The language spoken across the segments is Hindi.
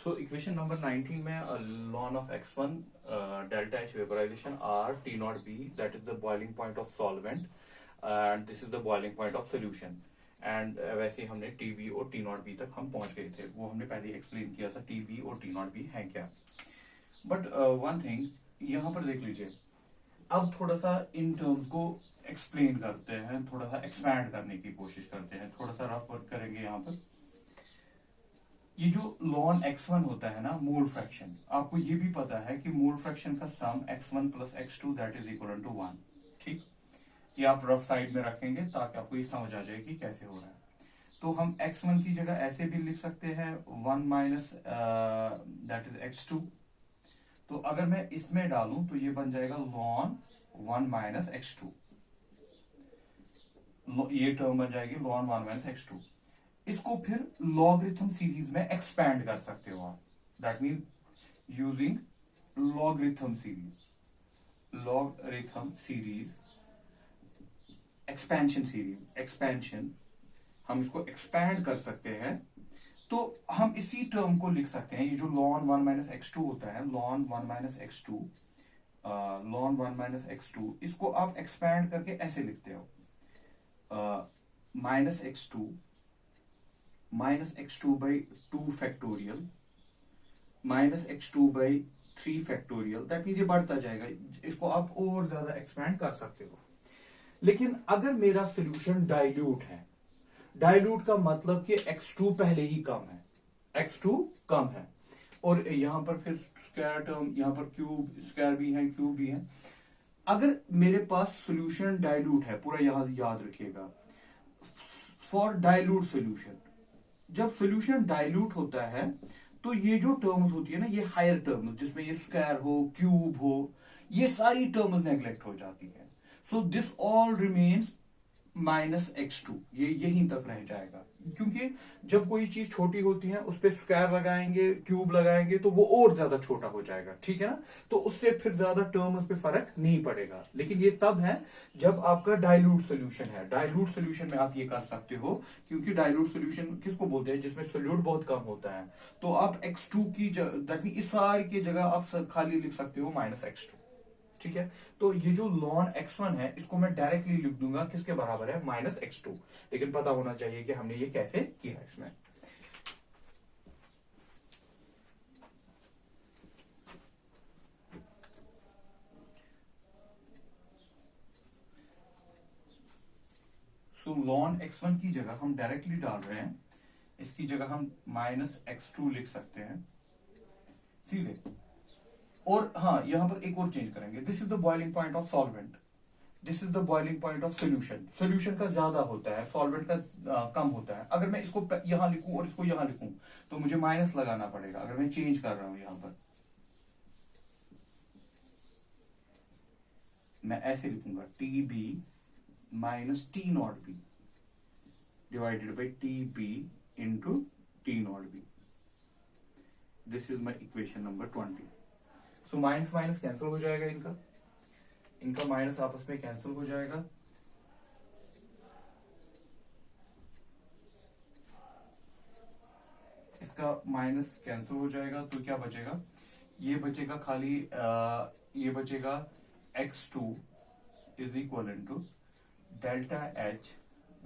सो इक्वेशन नंबर 19 में ln of x1 delta H vaporization r t not b that is the boiling point of solvent and this is the boiling point of solution and वैसे ही हमने टी बी और टी नॉट बी तक हम पहुंच गए थे, वो हमने पहले एक्सप्लेन किया था टी बी और टी नॉट बी है क्या। बट वन थिंग यहाँ पर देख लीजिए, अब थोड़ा सा इन टर्म्स को एक्सप्लेन करते हैं, थोड़ा सा एक्सपैंड करने की कोशिश करते हैं, थोड़ा सा रफ वर्क करेंगे यहाँ पर। ये जो ln x1 होता है ना, मोल फ्रैक्शन, आपको ये भी पता है कि मोल फ्रैक्शन का sum x1 plus x2 that is equal to 1। ठीक, ये आप रफ साइड में रखेंगे ताकि आपको ये समझ आ जाए कि कैसे हो रहा है। तो हम x1 की जगह ऐसे भी लिख सकते हैं 1 माइनस दैट इज x2। तो अगर मैं इसमें डालूं तो ये बन जाएगा ln 1 माइनस x2, ये टर्म बन जाएगी ln 1 माइनस x2। इसको फिर लॉगरिथम सीरीज में एक्सपैंड कर सकते हो आप, that mean using logarithm series expansion हम इसको एक्सपैंड कर सकते हैं। तो हम इसी टर्म को लिख सकते हैं, ये जो ln 1 माइनस x2 होता है, ln 1 minus x2, ln 1 minus x2, इसको आप एक्सपैंड करके ऐसे लिखते हो minus x2 by 2 factorial minus x2 by 3 factorial, that mean ये बढ़ता जाएगा, इसको आप और ज्यादा एक्सपैंड कर सकते हो। लेकिन अगर मेरा सोल्यूशन डाइल्यूट है, डाइल्यूट का मतलब कि x2 पहले ही कम है, x2 कम है, और यहां पर फिर स्क्वायर टर्म, यहां पर क्यूब स्क्वायर भी है, क्यूब भी है। अगर मेरे पास सोल्यूशन डाइल्यूट है, पूरा यहां याद रखिएगा, फॉर डाइल्यूट सोल्यूशन, जब सोल्यूशन डाइल्यूट होता है तो ये जो टर्म्स होती है ना, ये हायर टर्म्स जिसमें ये स्क्वायर हो, क्यूब हो, ये सारी टर्म्स नेग्लेक्ट हो जाती है। So this all remains minus x2, ये यहीं तक रह जाएगा, क्योंकि जब कोई चीज छोटी होती है उस पर स्क्वायर लगाएंगे, क्यूब लगाएंगे, तो वो और ज्यादा छोटा हो जाएगा, ठीक है ना। तो उससे फिर ज्यादा टर्म उस पर फर्क नहीं पड़ेगा। लेकिन ये तब है जब आपका डाइल्यूट सोल्यूशन है, डाइल्यूट सोल्यूशन में आप ये कर सकते हो, क्योंकि डाइल्यूट सोल्यूशन किसको बोलते हैं, जिसमें सोल्यूट बहुत कम होता है। तो आप x2 की दैट मीन इस सारी की जगह आप खाली लिख सकते हो माइनस x2, ठीक है। तो ये जो ln x1 है, इसको मैं डायरेक्टली लिख दूंगा किसके बराबर है, माइनस x2। लेकिन पता होना चाहिए कि हमने ये कैसे किया इसमें। सो ln x1 की जगह हम डायरेक्टली डाल रहे हैं, इसकी जगह हम माइनस x2 लिख सकते हैं सीधे। और हाँ, यहां पर एक और चेंज करेंगे, this is the boiling point of solvent, this is the boiling point of solution. Solution का ज्यादा होता है, सॉल्वेंट का कम होता है। अगर मैं इसको यहां लिखूं और इसको यहां लिखूं तो मुझे माइनस लगाना पड़ेगा। अगर मैं चेंज कर रहा हूं यहां पर, मैं ऐसे लिखूंगा T B minus T not B divided by T B into T not B. This is my equation number 20। So minus minus cancel हो जाएगा, इनका माइनस आपस में कैंसिल हो जाएगा। इसका माइनस कैंसिल हो जाएगा, तो क्या बचेगा, ये बचेगा खाली ये बचेगा x2 is equal to delta H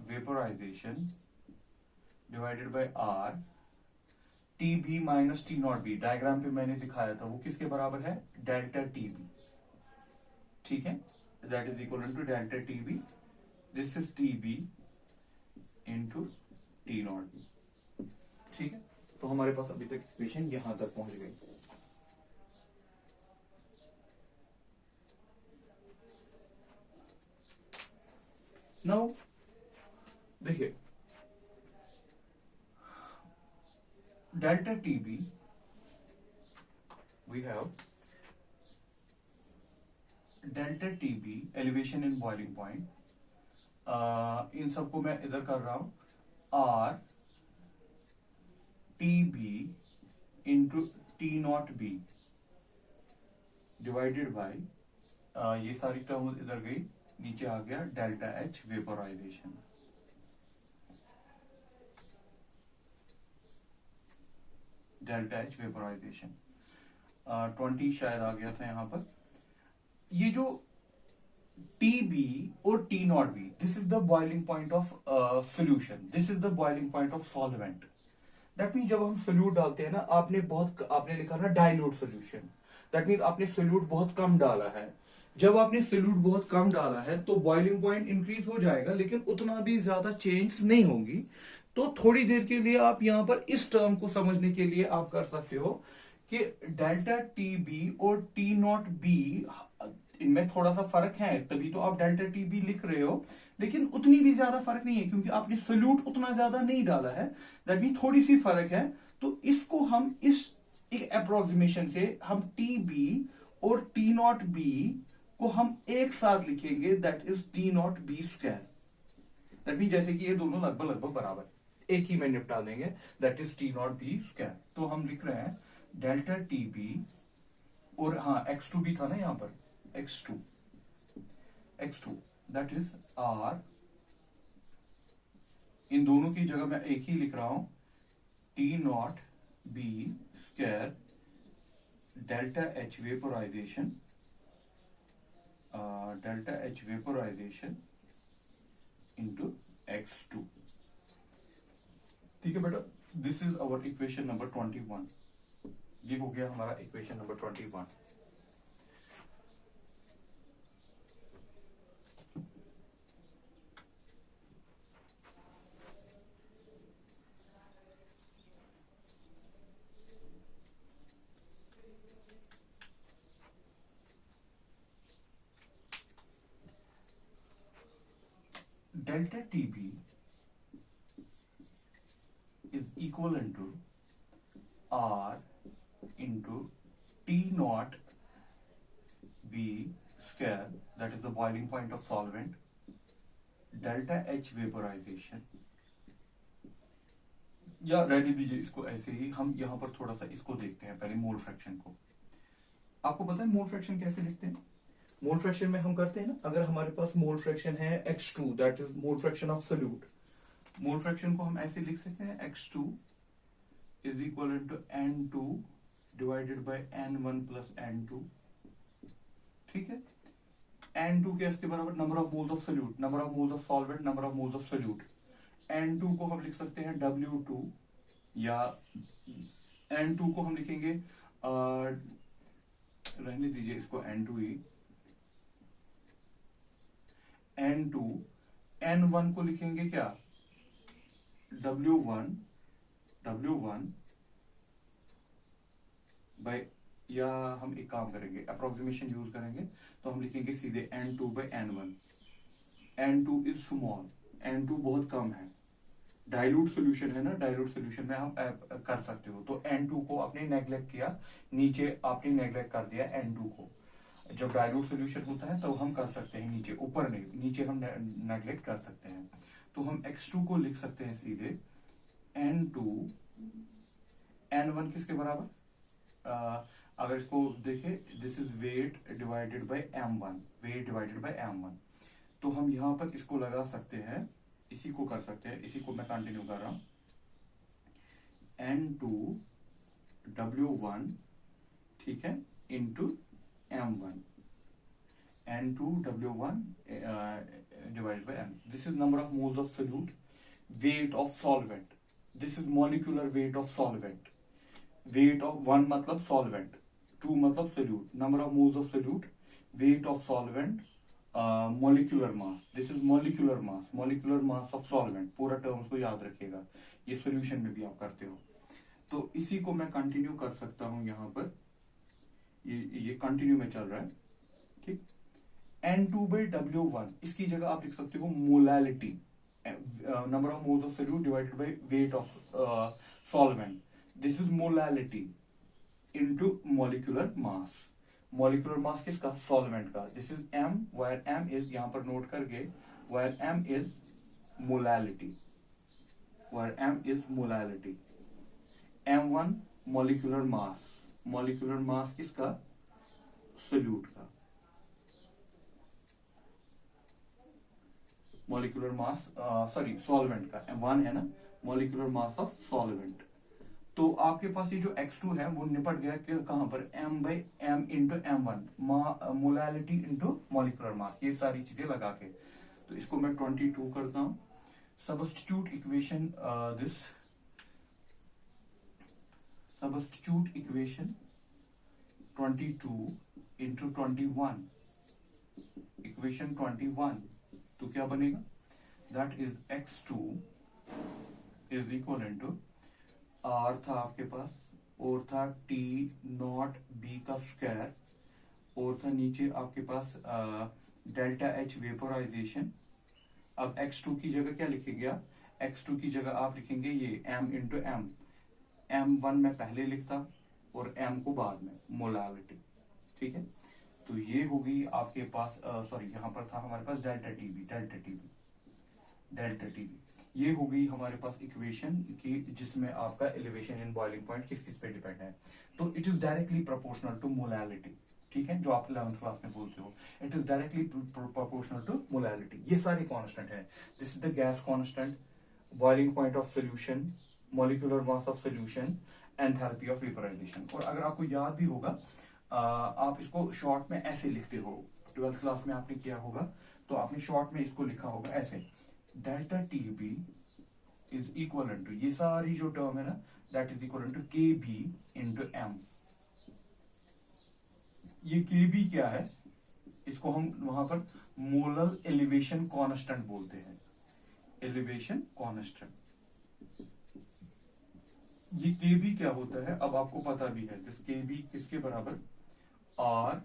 vaporization divided by r T B minus T not B. Diagram पे मैंने दिखाया था वो किसके बराबर है, डेल्टा टी बी, ठीक है, that is equal to delta T B, this is T B into T not B, ठीक है। तो हमारे पास अभी तक इक्वेशन यहां तक पहुंच गई। नाउ देखिए, delta T B we have delta T B elevation in boiling point, इन सबको मैं इधर कर रहा हूं, R T B into T not B divided by ये सारी टर्म इधर गई, नीचे आ गया delta H vaporization. Delta H vaporization. 20 शायद आ गया था यहाँ पर। ये जो TB और T0B, this is the boiling point of solution, this is the boiling point of solvent. That mean जब हम सोल्यूट डालते हैं ना, आपने लिखा ना डाइल्यूट सोल्यूशन, दैट मीन आपने सोल्यूट बहुत कम डाला है। जब आपने सोल्यूट बहुत कम डाला है तो बॉइलिंग पॉइंट इंक्रीज हो जाएगा, लेकिन उतना भी ज्यादा चेंज नहीं होगी। तो थोड़ी देर के लिए आप यहां पर इस टर्म को समझने के लिए आप कर सकते हो कि डेल्टा TB और T0B, इनमें थोड़ा सा फर्क है, तभी तो आप डेल्टा TB लिख रहे हो, लेकिन उतनी भी ज्यादा फर्क नहीं है क्योंकि आपने सोल्यूट उतना ज्यादा नहीं डाला है। दैट मीन थोड़ी सी फर्क है। तो इसको हम इस एक अप्रोक्सीमेशन से हम TB और T0B को हम एक साथ लिखेंगे, that is T0B square. That mean जैसे कि ये दोनों लगभग लगभग बराबर, एक ही में निपटा देंगे, दैट इज T0B स्क्वायर। तो हम लिख रहे हैं डेल्टा TB और हाँ x2 भी था ना यहां पर, x2 दैट इज R, इन दोनों की जगह मैं एक ही लिख रहा हूं, T0B square delta H vaporisation, delta H vaporisation into x2। ठीक है बेटा, this is our equation number 21। ये हो गया हमारा equation number 21। Delta TB is equivalent to R into T0B square, that is the boiling point of solvent, delta H vaporization, या रहने दीजिए इसको ऐसे ही, हम यहां पर थोड़ा सा इसको देखते हैं पहले, मोल फ्रैक्शन को। आपको पता है मोल फ्रैक्शन कैसे लिखते हैं? मोल फ्रैक्शन में हम करते हैं ना, अगर हमारे पास मोल फ्रैक्शन है x2, that is mole fraction of solute, mole fraction को हम ऐसे लिख सकते हैं x2 is equal to N2 divided by N1 plus N2। ठीक है, N2 के इसके बराबर number of moles of solute, number of moles of solvent, number of moles of solute. N2 को हम लिख सकते हैं W2, या N2 को हम लिखेंगे रहने दीजिए इसको N2 ही, N2, N1 को लिखेंगे क्या, W1 बाय, या हम एक काम करेंगे, अप्रोक्सीमेशन यूज करेंगे, तो हम लिखेंगे सीधे N2 bye N1। N2 is small, N2 बहुत कम है, डाइल्यूट सोल्यूशन है ना, डाइल्यूट सोल्यूशन में हम कर सकते हो। तो N2 को आपने नेग्लेक्ट किया, नीचे आपने नेग्लेक्ट कर दिया N2 को। जब डाइल्यूट सोल्यूशन होता है तो हम कर सकते हैं नीचे, ऊपर नहीं, नीचे हम नेग्लेक्ट कर सकते हैं। तो हम x2 को लिख सकते हैं सीधे N2, N1 किसके बराबर, अगर इसको देखें, this is weight divided by M1, weight divided by M1। तो हम यहां पर इसको लगा सकते हैं, इसी को कर सकते हैं, इसी को मैं कंटिन्यू कर रहा हूं, N2 W1, ठीक है, into M1, N2 W1 divided by M. This is number of moles of solute, weight of solvent. This is molecular weight of solvent. Weight of 1 मतलब solvent, 2 मतलब solute, number of moles of solute, weight of solvent, molecular mass. This is molecular mass of solvent. पूरा टर्म्स को याद रखिएगा, ये सोल्यूशन में भी आप करते हो। तो इसी को मैं कंटिन्यू कर सकता हूं यहाँ पर, ये कंटिन्यू में चल रहा है, ठीक। N2 by W1, इसकी जगह आप लिख सकते हो molality, number of moles of solute divided by weight of solvent. This is molality into molecular mass. Molecular mass किसका, सॉल्वेंट का। This is M, where M is, यहां पर नोट करके, where M is molality, where M is molality. M1 molecular mass, molecular mass किसका, सोल्यूट का। मॉलिक्यूलर मास सॉरी सॉल्वेंट का, M1 है ना, मॉलिक्यूलर मास ऑफ सॉल्वेंट। तो आपके पास ये जो x2 है वो निपट गया कि कहां पर m/m into m1, molality into molecular mass, ये सारी चीजें लगा के। तो इसको मैं 22 करता हूं। Substitute equation substitute equation 22 into 21, equation 21, तो क्या बनेगा, that is x2 is equal to r था आपके पास, और था T0b का स्क्वायर, और था नीचे आपके पास डेल्टा H वेपोराइजेशन। अब x2 की जगह क्या लिखेंगे आप, x2 की जगह आप लिखेंगे ये m इंटू m, m1 में पहले लिखता और m को बाद में, मोलालिटी, ठीक है। तो ये होगी आपके पास सॉरी यहाँ पर था हमारे पास डेल्टा टीबी, ये होगी हमारे पास इक्वेशन की जिसमें आपका एलिवेशन इन बॉइलिंग पॉइंट किस किस पे डिपेंड है। तो it is directly proportional to molality, ठीक है, जो आप 11th क्लास में बोलते हो, it is directly proportional to molality. ये सारे कांस्टेंट है। This is the gas constant, boiling point of solution, molecular mass of solution, enthalpy of vaporization. और अगर आपको याद भी होगा आप इसको शॉर्ट में ऐसे लिखते हो, 12th क्लास में आपने किया होगा, तो आपने शॉर्ट में इसको लिखा होगा ऐसे, delta TB is equal to, ये सारी जो टर्म है ना, that is equal to K B into M. ये के बी क्या है, इसको हम वहां पर मोलर एलिवेशन कांस्टेंट बोलते हैं, एलिवेशन कांस्टेंट। ये के बी क्या होता है अब आपको पता भी है, दिस के बी किसके बराबर, आर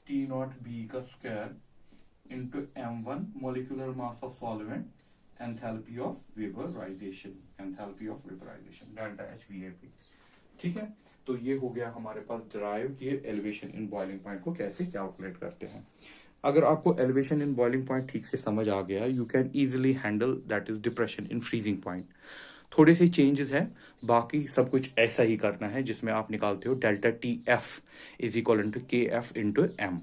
T0b का square into m1 molecular mass of solvent, enthalpy of vaporisation, delta HVAP, ठीक है। तो ये हो गया हमारे पास ड्राइव किए एलिवेशन इन बॉइलिंग पॉइंट को कैसे कैलकुलेट करते हैं। अगर आपको एलिवेशन इन बॉइलिंग पॉइंट ठीक से समझ आ गया, you can easily handle that is depression in freezing point. थोड़े से चेंजेस है, बाकी सब कुछ ऐसा ही करना है, जिसमें आप निकालते हो delta TF is equal to KF into M।